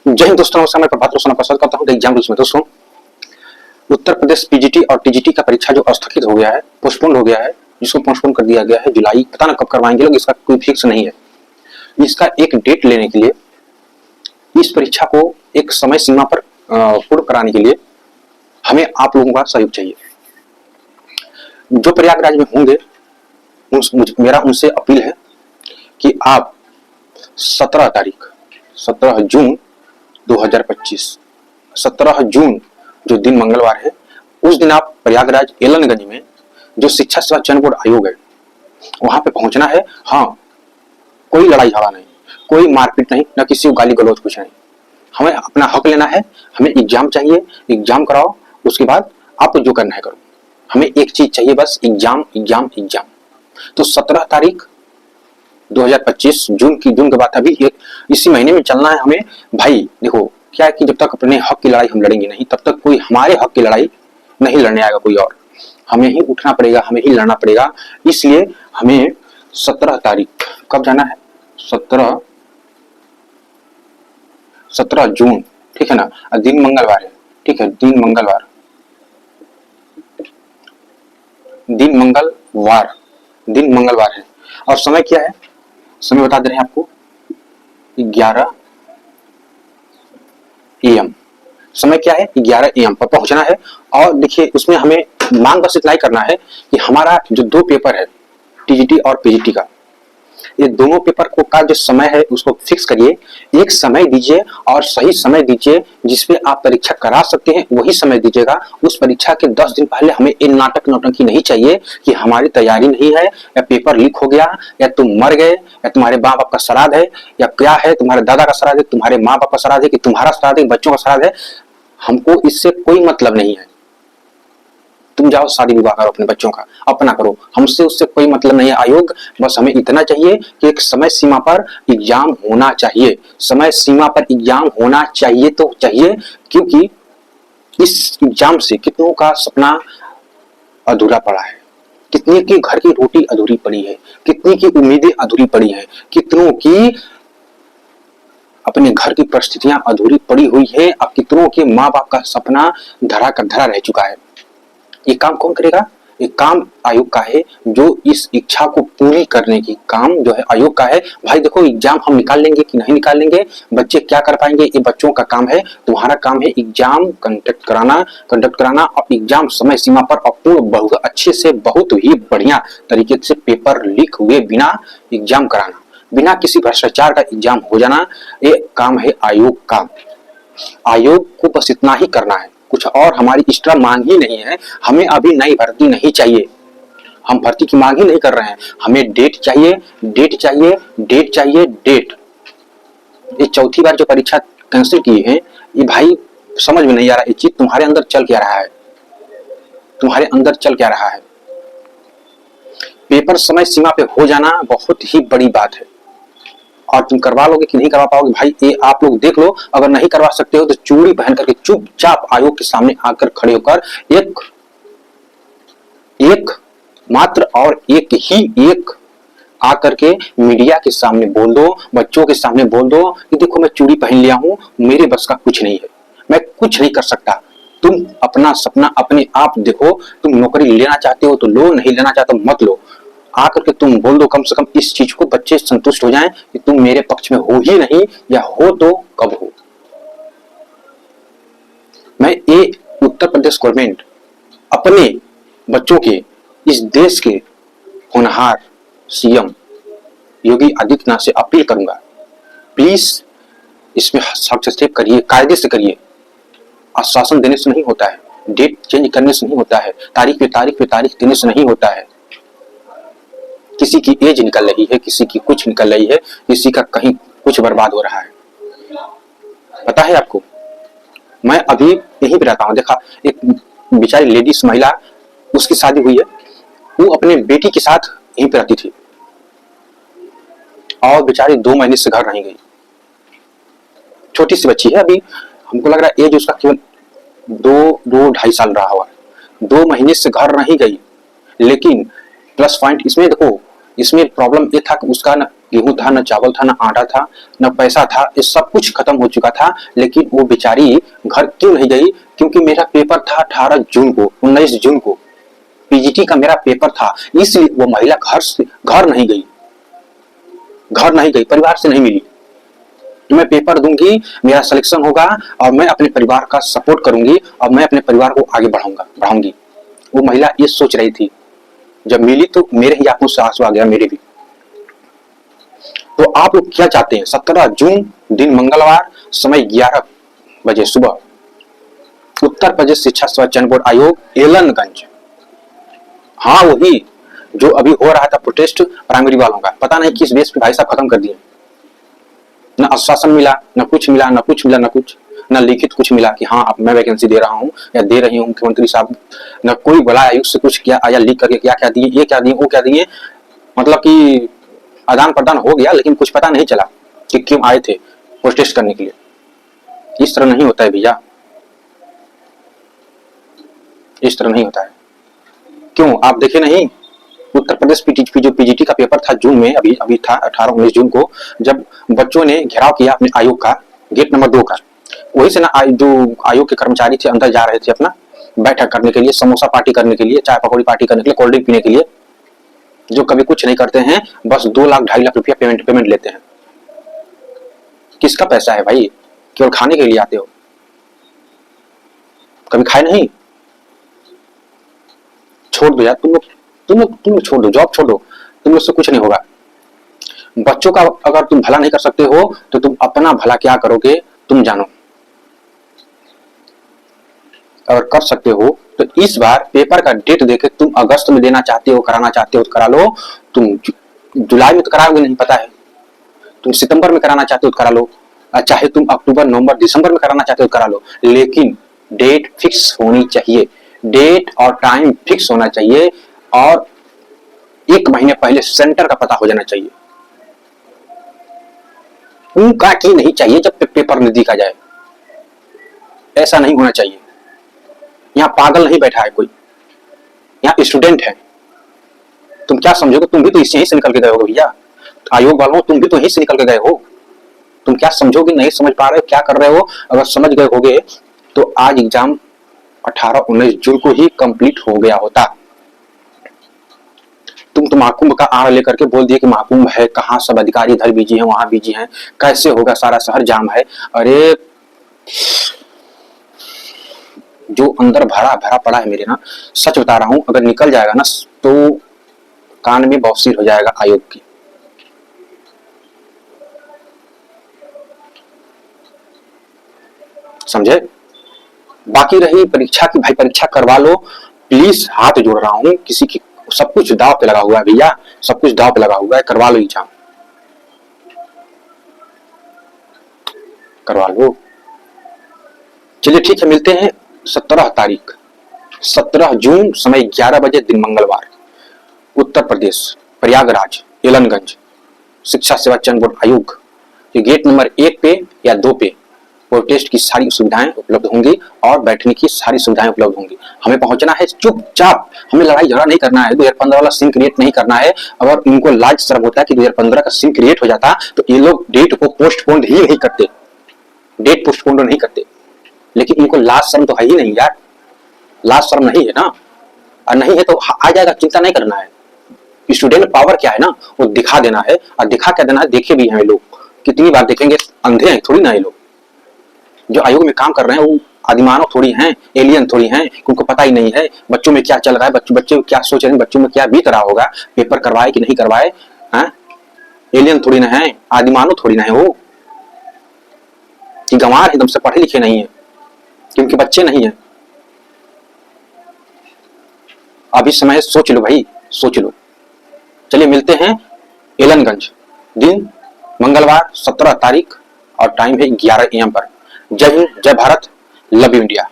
जय हिंद दोस्तों, नमस्कार। मैं प्रभात रोशन प्रसाद करता हूँ एग्जाम रूल्स में। दोस्तों, उत्तर प्रदेश पीजीटी और टीजीटी का परीक्षा जो स्थगित हो गया है, पोस्टपोन हो गया है, जिसको पोस्टपोन कर दिया गया है जुलाई, पता ना कब करवाएंगे लोग, इसका कोई फिक्स नहीं है। इसका एक डेट लेने के लिए, इस परीक्षा को एक समय सीमा पर पूर्ण कराने के लिए हमें आप लोगों का सहयोग चाहिए। जो प्रयागराज में होंगे, मेरा उनसे अपील है कि आप 17 जून 2025, 17 जून जो दिन मंगलवार है, उस दिन आप प्रयागराज एलनगंज में जो शिक्षा सेवा चयन बोर्ड आयोग है, वहां पे पहुंचना है। हाँ, कोई लड़ाई झगड़ा नहीं, कोई मारपीट नहीं, न किसी को गाली गलौज कुछ नहीं। हमें अपना हक लेना है, हमें एग्जाम चाहिए, एग्जाम कराओ, उसके बाद आपको जो करना है करो। हमें एक चीज चाहिए बस, एग्जाम एग्जाम एग्जाम। तो 17 तारीख 2025 जून के बाद अभी इसी महीने में चलना है हमें। भाई देखो, क्या है कि जब तक अपने हक की लड़ाई हम लड़ेंगे नहीं, तब तक कोई हमारे हक की लड़ाई नहीं लड़ने आएगा कोई और। हमें ही उठना पड़ेगा, हमें ही लड़ना पड़ेगा। इसलिए हमें 17 तारीख कब जाना है? 17 जून, ठीक है ना? दिन मंगलवार है, ठीक है, दिन मंगलवार है। और समय क्या है? समय बता दे रहे हैं आपको, 11 AM। समय क्या है? 11 AM पर पहुंचना है। और देखिए, उसमें हमें मांग बस इतना ही करना है कि हमारा जो 2 पेपर है, टीजीटी और पीजीटी का, ये दोनों पेपर को का जो समय है उसको फिक्स करिए। एक समय दीजिए और सही समय दीजिए जिसपे आप परीक्षा करा सकते हैं, वही समय दीजिएगा। उस परीक्षा के 10 दिन पहले हमें ये नाटक नौटंकी नहीं चाहिए कि हमारी तैयारी नहीं है, या पेपर लीक हो गया, या तुम मर गए, या तुम्हारे माँ बाप का श्राद्ध है, या क्या है, तुम्हारे दादा का श्राद्ध है, तुम्हारे माँ बाप का श्राद्ध है, कि तुम्हारा श्राद्ध है, बच्चों का श्राद्ध है। हमको इससे कोई मतलब नहीं है। तुम जाओ शादी विवाह करो, अपने बच्चों का अपना करो, हमसे उससे कोई मतलब नहीं है। आयोग बस हमें इतना चाहिए कि एक समय सीमा पर एग्जाम होना चाहिए। समय सीमा पर एग्जाम होना चाहिए तो चाहिए, क्योंकि इस एग्जाम से कितनों का सपना अधूरा पड़ा है, कितने की घर की रोटी अधूरी पड़ी है, कितनी की उम्मीदें अधूरी पड़ी है, कितनों की अपने घर की परिस्थितियां अधूरी पड़ी हुई है। अब कितनों के माँ बाप का सपना धरा कर धरा रह चुका है। ये काम कौन करेगा? ये काम आयोग का है, जो इस इच्छा को पूरी करने की काम जो है आयोग का है। भाई देखो, एग्जाम हम निकाल लेंगे कि नहीं निकाल लेंगे, बच्चे क्या कर पाएंगे, ये बच्चों का काम है। तुम्हारा काम है एग्जाम कंडक्ट कराना और एग्जाम समय सीमा पर अपूर्ण बहुत अच्छे से, बहुत ही बढ़िया तरीके से पेपर लीक हुए बिना एग्जाम कराना, बिना किसी भ्रष्टाचार का एग्जाम हो जाना, ये काम है आयोग का। आयोग को बस इतना ही करना है, कुछ और हमारी एक्स्ट्रा मांग ही नहीं है। हमें अभी नई भर्ती नहीं चाहिए, हम भर्ती की मांग ही नहीं कर रहे हैं। हमें डेट चाहिए, डेट चाहिए, डेट चाहिए, डेट। ये चौथी बार जो परीक्षा कैंसिल की है, ये भाई समझ में नहीं आ रहा, ये चीज तुम्हारे अंदर चल क्या रहा है, तुम्हारे अंदर चल क्या रहा है। पेपर समय सीमा पे हो जाना बहुत ही बड़ी बात है, और तुम करवा लोगे कि नहीं करवा पाओगे, भाई ये आप लोग देख लो। अगर नहीं करवा सकते हो तो चूड़ी पहन करके चुपचाप आयोग के सामने आकर खड़े होकर एक मात्र और एक आकर के मीडिया के सामने बोल दो, बच्चों के सामने बोल दो कि देखो मैं चूड़ी पहन लिया हूं, मेरे बस का कुछ नहीं है, मैं कुछ नहीं कर सकता। तुम अपना सपना अपने आप देखो। तुम नौकरी लेना चाहते हो तो लो, नहीं लेना चाहते हो मत लो। आकर के तुम बोल दो, कम से कम इस चीज को बच्चे संतुष्ट हो जाएं कि तुम मेरे पक्ष में हो ही नहीं, या हो तो कब हो। मैं ये उत्तर प्रदेश गवर्नमेंट अपने बच्चों के, इस देश के होनहार सीएम योगी आदित्यनाथ से अपील करूंगा, प्लीज इसमें हस्तक्षेप करिए, कायदे से करिए। आश्वासन देने से नहीं होता है, डेट चेंज करने से नहीं होता है, तारीख पे तारीख देने से नहीं होता है। किसी की एज निकल रही है, किसी की कुछ निकल रही है, किसी का कहीं कुछ बर्बाद हो रहा है। पता है आपको, मैं अभी यहीं पे रहता हूँ। देखा, एक बेचारी लेडीज महिला, उसकी शादी हुई है, वो अपने बेटी के साथ यहीं पे रहती थी, और बेचारी 2 महीने से घर नहीं गई। छोटी सी बच्ची है, अभी हमको लग रहा है एज उसका केवल 2-2.5 साल रहा होगा। 2 महीने से घर नहीं गई। लेकिन प्लस पॉइंट इसमें देखो, इसमें प्रॉब्लम ये था कि उसका ना गेहूं था, न चावल था, न आटा था, न पैसा था, ये सब कुछ खत्म हो चुका था। लेकिन वो बेचारी घर क्यों नहीं गई? क्योंकि मेरा पेपर था 18 जून को, 19 जून को पीजीटी का मेरा पेपर था, इसलिए वो महिला घर नहीं गई, परिवार से नहीं मिली। मैं पेपर दूंगी, मेरा सिलेक्शन होगा और मैं अपने परिवार का सपोर्ट करूंगी और मैं अपने परिवार को आगे बढ़ाऊंगी। वो महिला ये सोच रही थी। जब मिली तो मेरे ही आंखों से आंसू आ गया, मेरे भी। तो आप लोग क्या चाहते हैं? 17 जून दिन मंगलवार, समय 11 बजे सुबह, उत्तर प्रदेश शिक्षा सेवा चयन बोर्ड आयोग, एलनगंज। हाँ, वही जो अभी हो रहा था प्रोटेस्ट प्राइमरी वालों का, पता नहीं किस बेस पे भाई साहब खत्म कर दिए। न आश्वासन मिला, न कुछ मिला, न लिखित कुछ मिला कि हाँ अब मैं वैकेंसी दे रहा हूँ या दे रही हूँ मुख्यमंत्री साहब। न कोई बड़ा आयुक्त से कुछ किया या लिख करके क्या दिए, ये क्या दिए, वो क्या दिए। मतलब कि आदान प्रदान हो गया, लेकिन कुछ पता नहीं चला कि क्यों आए थे प्रोटेस्ट करने के लिए। इस तरह नहीं होता है भैया, इस तरह नहीं होता है। क्यों आप देखे नहीं? उत्तर प्रदेश जो पीजीटी का पेपर था जून में, अभी था 18-19 जून को, जब बच्चों ने घेराव किया अपने आयोग का, गेट नंबर 2 का, वही से ना जो आयोग के कर्मचारी थे अंदर जा रहे थे अपना बैठक करने के लिए, समोसा पार्टी करने के लिए, चाय पकौड़ी पार्टी करने के लिए, कोल्ड ड्रिंक पीने के लिए, जो कभी कुछ नहीं करते हैं, बस 2 लाख 2.5 लाख रुपया पेमेंट लेते हैं। किसका पैसा है भाई? केवल खाने के लिए आते हो, कभी खाए नहीं? छोड़ दो यार, तुम लोग छोड़ दो, जॉब छोड़ दो, तुम लोग से कुछ नहीं होगा। बच्चों का अगर तुम भला नहीं कर सकते हो तो तुम अपना भला क्या करोगे तुम जानो। अगर कर सकते हो तो इस बार पेपर का डेट देके तुम अगस्त में देना चाहते हो, कराना चाहते हो तो करा लो। तुम जुलाई में तो कराओगे नहीं, पता है। तुम सितंबर में कराना चाहते हो तो करा लो, चाहे तुम अक्टूबर, नवंबर, दिसंबर में कराना चाहते हो तो करा लो, लेकिन डेट फिक्स होनी चाहिए। डेट और टाइम फिक्स होना चाहिए और 1 महीने पहले सेंटर का पता हो जाना चाहिए। उनका की नहीं चाहिए जब पेपर नजदीक आ जाए, ऐसा नहीं होना चाहिए। यहाँ पागल नहीं बैठा है कोई, यहाँ स्टूडेंट है। तुम क्या समझोगे? तुम भी तो इससे ही से निकल के गए हो भैया, आयोग वालों, तुम भी तो यहीं से निकल के गए हो। तुम क्या समझोगे? नहीं समझ पा रहे हो क्या कर रहे हो? अगर समझ गए होगे तो आज एग्जाम 18-19 जून को ही कंप्लीट हो गया होता। तुम तो महाकुंभ का आड़ लेकर के बोल दिए कि महाकुंभ है, कहाँ सब अधिकारी इधर बिजी हैं, वहां बिजी हैं, कैसे होगा, सारा शहर जाम है। अरे जो अंदर भरा पड़ा है मेरे ना, सच बता रहा हूं, अगर निकल जाएगा ना तो कान में बवासीर हो जाएगा आयोग की। समझे? बाकी रही परीक्षा की, भाई परीक्षा करवा लो प्लीज, हाथ जोड़ रहा हूं। किसी की सब कुछ दाव पे लगा हुआ है भैया, सब कुछ दाव पे लगा हुआ है, करवा लो एग्जाम, करवा लो। चलिए ठीक है, मिलते हैं 17 तारीख, 17 जून, समय 11 बजे, दिन मंगलवार, उत्तर प्रदेश, प्रयागराज, एलनगंज, शिक्षा सेवा चयन बोर्ड आयोग, ये गेट नंबर 1 पे या 2 पे और टेस्ट की सारी सुविधाएं उपलब्ध होंगी और बैठने की सारी सुविधाएं उपलब्ध होंगी। हमें पहुंचना है चुपचाप, हमें लड़ाई झगड़ा नहीं करना है, 2015 वाला सीन क्रिएट नहीं करना है। अगर इनको लाज शर्म होता है कि 2015 का सीन क्रिएट हो जाता तो ये लोग डेट को पोस्टपोन ही नहीं करते, डेट पोस्टपोन नहीं करते। लेकिन इनको लाज शर्म तो है ही नहीं यार, लाज शर्म नहीं है ना, और नहीं है तो आ जाएगा, चिंता नहीं करना है। स्टूडेंट पावर क्या है ना, वो दिखा देना है, और दिखा क्या देना है, देखे भी हैं लोग, कितनी बार देखेंगे, अंधे हैं थोड़ी ना ये लोग। जो आयोग में काम कर रहे हैं वो आदिमानव थोड़ी हैं, एलियन थोड़ी हैं, उनको पता ही नहीं है बच्चों में क्या चल रहा है, बच्चे क्या सोच रहे हैं, बच्चों में क्या बीत रहा होगा, पेपर करवाए कि नहीं करवाए। एलियन थोड़ी ना है, आदिमानव थोड़ी ना है वो, कि गंवार एकदम से पढ़े लिखे नहीं है, क्योंकि बच्चे नहीं है। अभी समय सोच लो भाई, सोच लो। चलिए मिलते हैं एलनगंज, दिन मंगलवार 17 तारीख और टाइम है 11 AM पर। जय हिंद, जय भारत, लव यू इंडिया।